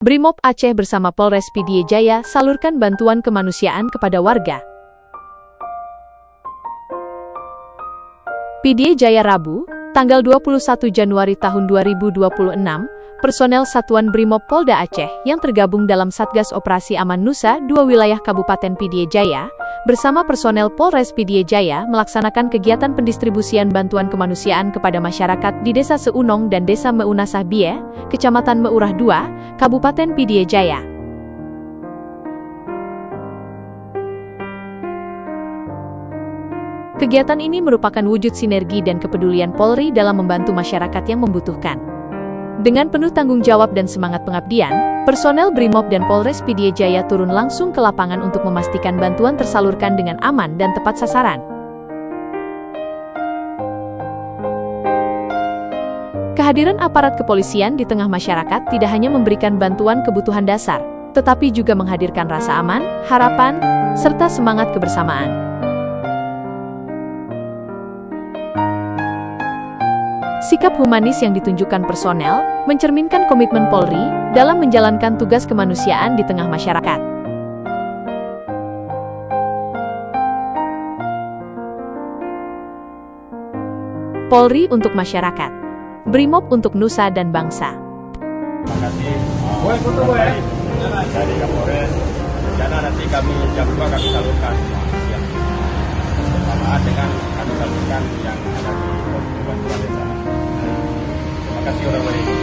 Brimob Aceh bersama Polres Pidie Jaya salurkan bantuan kemanusiaan kepada warga. Pidie Jaya Rabu, tanggal 21 Januari tahun 2026, personel Satuan Brimob Polda Aceh yang tergabung dalam Satgas Operasi Aman Nusa 2 wilayah Kabupaten Pidie Jaya, bersama personel Polres Pidie Jaya melaksanakan kegiatan pendistribusian bantuan kemanusiaan kepada masyarakat di Desa Seunong dan Desa Meunasah Bie, Kecamatan Meurah II, Kabupaten Pidie Jaya. Kegiatan ini merupakan wujud sinergi dan kepedulian Polri dalam membantu masyarakat yang membutuhkan. Dengan penuh tanggung jawab dan semangat pengabdian, personel Brimob dan Polres Pidie Jaya turun langsung ke lapangan untuk memastikan bantuan tersalurkan dengan aman dan tepat sasaran. Kehadiran aparat kepolisian di tengah masyarakat tidak hanya memberikan bantuan kebutuhan dasar, tetapi juga menghadirkan rasa aman, harapan, serta semangat kebersamaan. Sikap humanis yang ditunjukkan personel mencerminkan komitmen Polri dalam menjalankan tugas kemanusiaan di tengah masyarakat. Polri untuk masyarakat, Brimob untuk nusa dan bangsa. Terima kasih dari Kapolres. Rencana nanti kami jam 2 kami salurkan bersamaan dengan kami salurkan yang ada di bantuan desa. Terima kasih orang-orang.